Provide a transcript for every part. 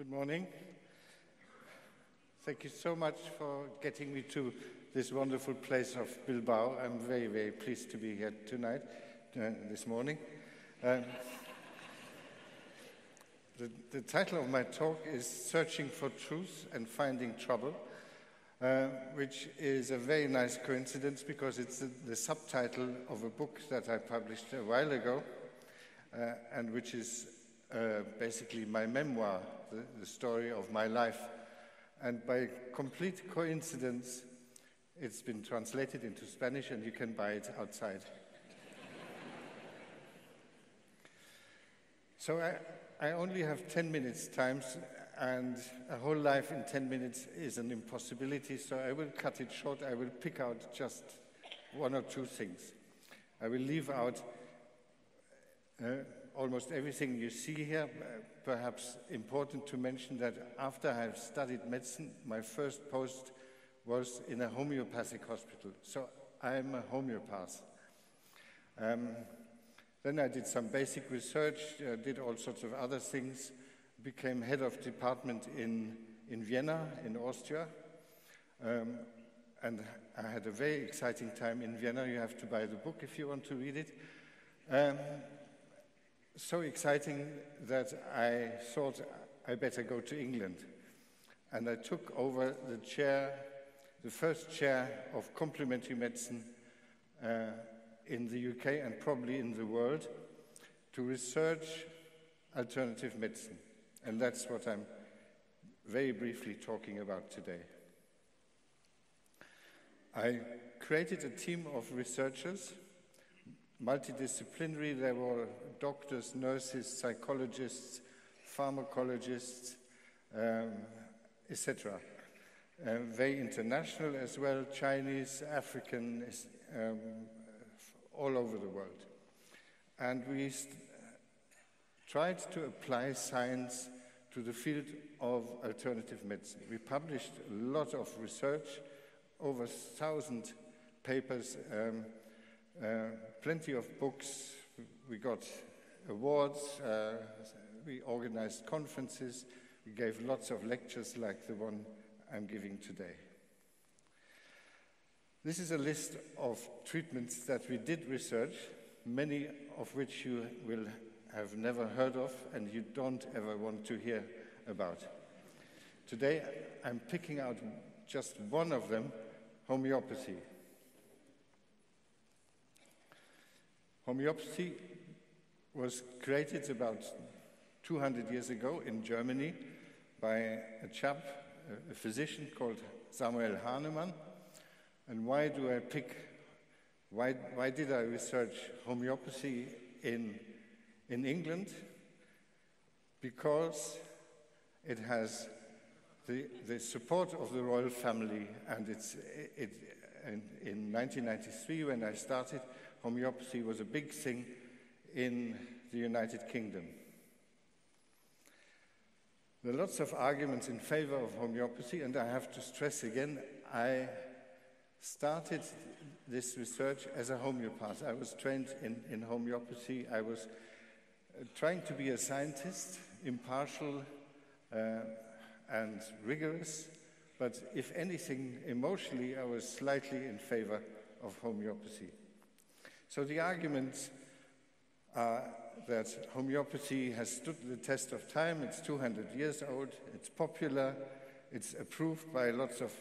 Good morning. Thank you so much for getting me to this wonderful place of Bilbao. I'm very, very pleased to be here tonight, this morning. The title of my talk is Searching for Truth and Finding Trouble, which is a very nice coincidence because it's the subtitle of a book that I published a while ago, and which is basically my memoir, the story of my life. And by complete coincidence, it's been translated into Spanish and you can buy it outside. So I only have 10 minutes time, and a whole life in 10 minutes is an impossibility, so I will cut it short. I will pick out just one or two things. I will leave out almost everything you see here. Perhaps important to mention that after I have studied medicine, my first post was in a homeopathic hospital. So I am a homeopath. Then I did some basic research, did all sorts of other things, became head of department in Vienna, in Austria. And I had a very exciting time in Vienna. You have to buy the book if you want to read it. So exciting that I thought I better go to England. And I took over the chair, the first chair of complementary medicine in the UK and probably in the world, to research alternative medicine. And that's what I'm very briefly talking about today. I created a team of researchers, multidisciplinary. There were doctors, nurses, psychologists, pharmacologists, etc. Very international as well, Chinese, African, all over the world. And we tried to apply science to the field of alternative medicine. We published a lot of research, over 1,000 papers, plenty of books. We got awards, we organized conferences, we gave lots of lectures like the one I'm giving today. This is a list of treatments that we did research, many of which you will have never heard of and you don't ever want to hear about. Today, I'm picking out just one of them, homeopathy. Homeopathy was created about 200 years ago in Germany by a chap, a physician called Samuel Hahnemann. And why did I research homeopathy in England? Because it has the support of the royal family, and in 1993, when I started, homeopathy was a big thing in the United Kingdom. There are lots of arguments in favor of homeopathy, and I have to stress again, I started this research as a homeopath. I was trained in homeopathy. I was trying to be a scientist, impartial and rigorous, but if anything, emotionally, I was slightly in favor of homeopathy. So the arguments are that homeopathy has stood the test of time. It's 200 years old, it's popular, it's approved by lots of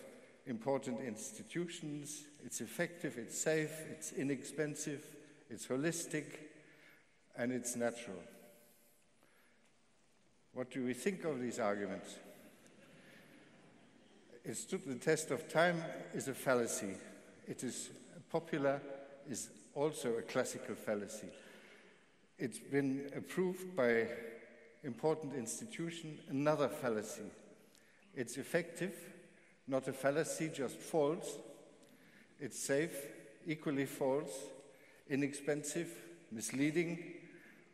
important institutions, it's effective, it's safe, it's inexpensive, it's holistic, and it's natural. What do we think of these arguments? It stood the test of time is a fallacy. It is popular is also a classical fallacy. It's been approved by important institution, another fallacy. It's effective, not a fallacy, just false. It's safe, equally false. Inexpensive, misleading.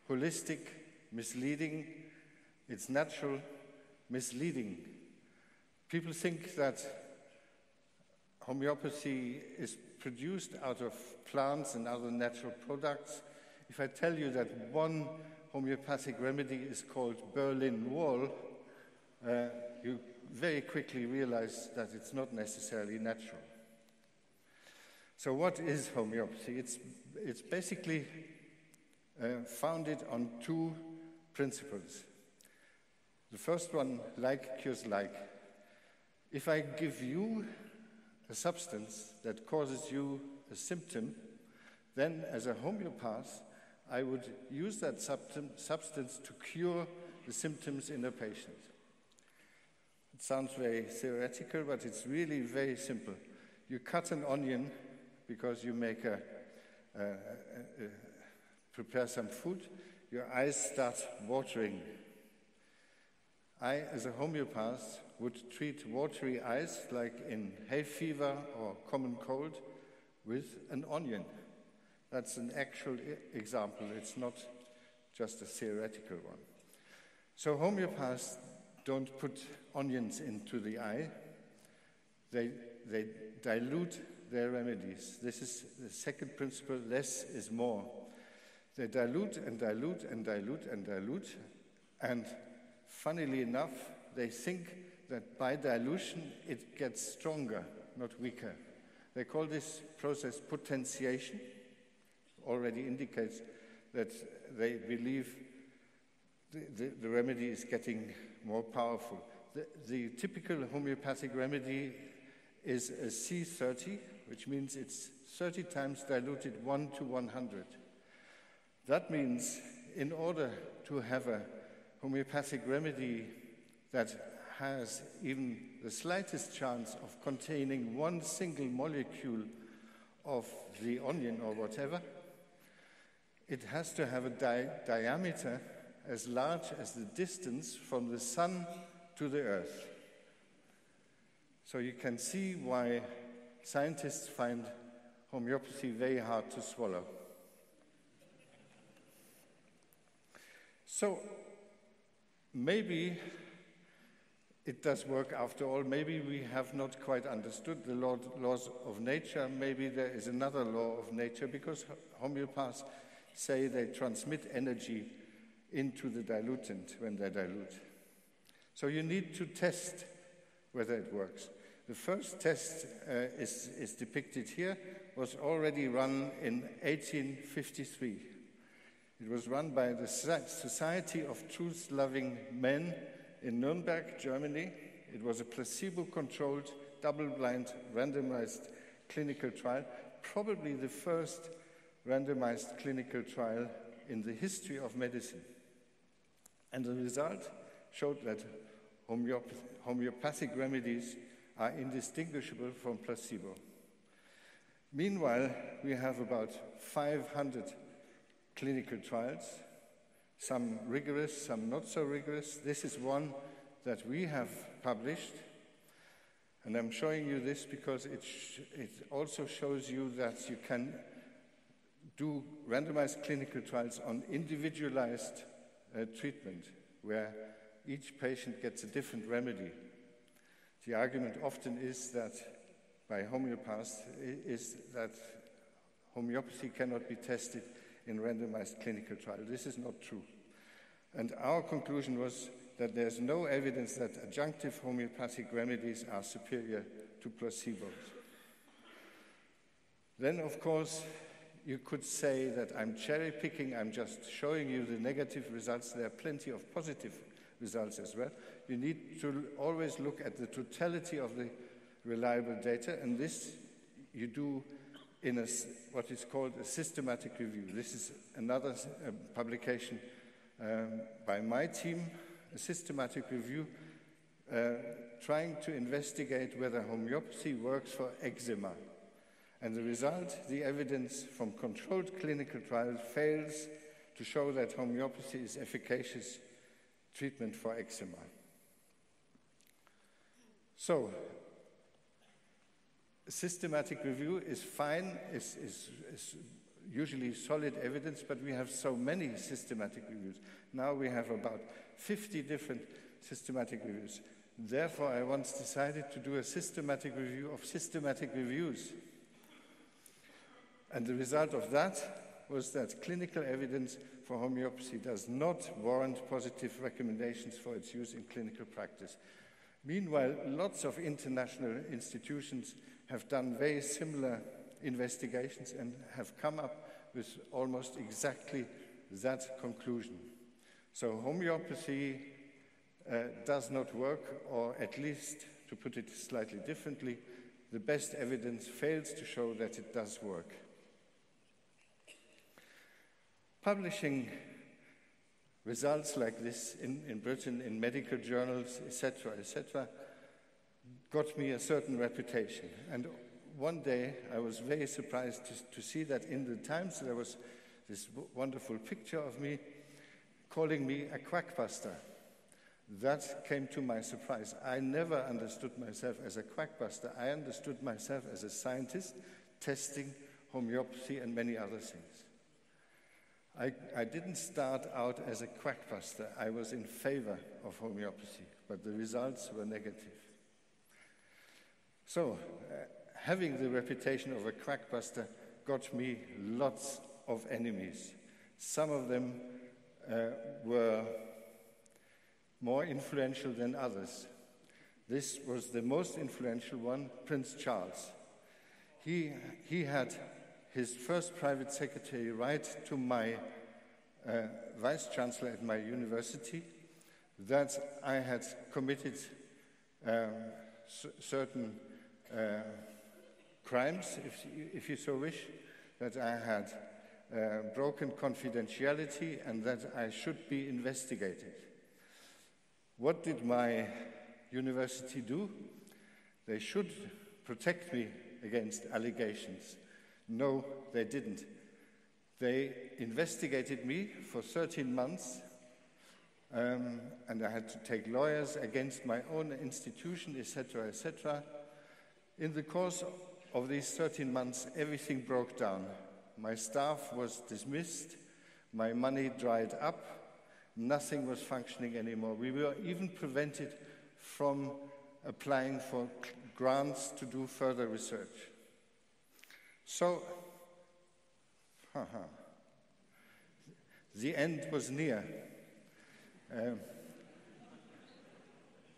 Holistic, misleading. It's natural, misleading. People think that homeopathy is produced out of plants and other natural products. If I tell you that one homeopathic remedy is called Berlin Wall, you very quickly realize that it's not necessarily natural. So what is homeopathy? It's basically founded on two principles. The first one, like cures like. If I give you a substance that causes you a symptom, then as a homeopath, I would use that substance to cure the symptoms in a patient. It sounds very theoretical, but it's really very simple. You cut an onion because you make prepare some food, your eyes start watering. I, as a homeopath, would treat watery eyes, like in hay fever or common cold, with an onion. That's an actual example. It's not just a theoretical one. So homeopaths don't put onions into the eye. They dilute their remedies. This is the second principle, less is more. They dilute and dilute and dilute and dilute, and funnily enough, they think that by dilution it gets stronger, not weaker. They call this process potentiation. Already indicates that they believe the remedy is getting more powerful. The typical homeopathic remedy is a C30, which means it's 30 times diluted 1 to 100. That means in order to have a homeopathic remedy that has even the slightest chance of containing one single molecule of the onion or whatever, it has to have a diameter as large as the distance from the sun to the earth. So you can see why scientists find homeopathy very hard to swallow. So maybe it does work after all. Maybe we have not quite understood the laws of nature. Maybe there is another law of nature, because homeopaths say they transmit energy into the diluent when they dilute. So you need to test whether it works. The first test is depicted here, was already run in 1853. It was run by the Society of Truth-Loving Men in Nuremberg, Germany. It was a placebo-controlled, double-blind, randomized clinical trial, probably the first randomized clinical trial in the history of medicine. And the result showed that homeopathic remedies are indistinguishable from placebo. Meanwhile, we have about 500 clinical trials, some rigorous, some not so rigorous. This is one that we have published, and I'm showing you this because it also shows you that you can do randomized clinical trials on individualized treatment, where each patient gets a different remedy. The argument often is that by homeopaths is that homeopathy cannot be tested in randomized clinical trials. This is not true. And our conclusion was that there's no evidence that adjunctive homeopathic remedies are superior to placebos. Then, of course, you could say that I'm cherry picking, I'm just showing you the negative results. There are plenty of positive results as well. You need to always look at the totality of the reliable data, and this you do in what is called a systematic review. This is another publication by my team, a systematic review trying to investigate whether homeopathy works for eczema. And the result, the evidence from controlled clinical trials fails to show that homeopathy is efficacious treatment for eczema. So, a systematic review is fine, is usually solid evidence, but we have so many systematic reviews. Now we have about 50 different systematic reviews. Therefore, I once decided to do a systematic review of systematic reviews. And the result of that was that clinical evidence for homeopathy does not warrant positive recommendations for its use in clinical practice. Meanwhile, lots of international institutions have done very similar investigations and have come up with almost exactly that conclusion. So homeopathy does not work, or at least, to put it slightly differently, the best evidence fails to show that it does work. Publishing results like this in Britain, in medical journals, etc., got me a certain reputation. And one day I was very surprised to see that in the Times there was this wonderful picture of me calling me a quackbuster. That came to my surprise. I never understood myself as a quackbuster. I understood myself as a scientist testing homeopathy and many other things. I didn't start out as a quackbuster. I was in favor of homeopathy, but the results were negative. So, having the reputation of a quackbuster got me lots of enemies. Some of them were more influential than others. This was the most influential one, Prince Charles. He had his first private secretary write to my vice-chancellor at my university that I had committed certain crimes, if you so wish, that I had broken confidentiality and that I should be investigated. What did my university do? They should protect me against allegations. No, they didn't. They investigated me for 13 months, and I had to take lawyers against my own institution, etc., etc. In the course of these 13 months, everything broke down. My staff was dismissed, my money dried up, nothing was functioning anymore. We were even prevented from applying for grants to do further research. So, the end was near.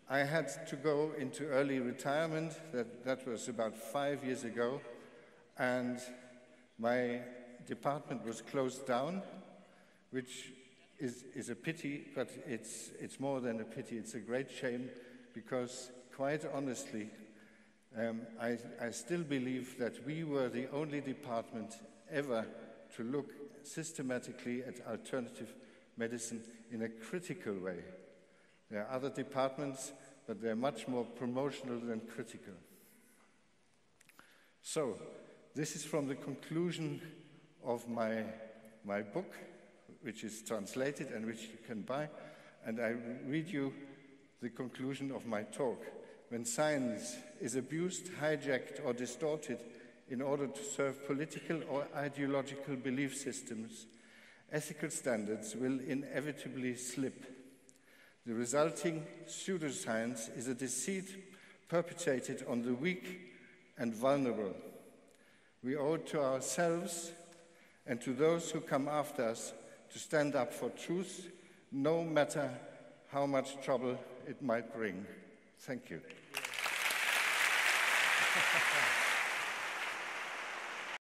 I had to go into early retirement. That was about 5 years ago, and my department was closed down, which is a pity, but it's more than a pity. It's a great shame, because quite honestly, I still believe that we were the only department ever to look systematically at alternative medicine in a critical way. There are other departments, but they're much more promotional than critical. So, this is from the conclusion of my book, which is translated and which you can buy, and I read you the conclusion of my talk. When science is abused, hijacked, or distorted in order to serve political or ideological belief systems, ethical standards will inevitably slip. The resulting pseudoscience is a deceit perpetrated on the weak and vulnerable. We owe it to ourselves and to those who come after us to stand up for truth, no matter how much trouble it might bring. Thank you.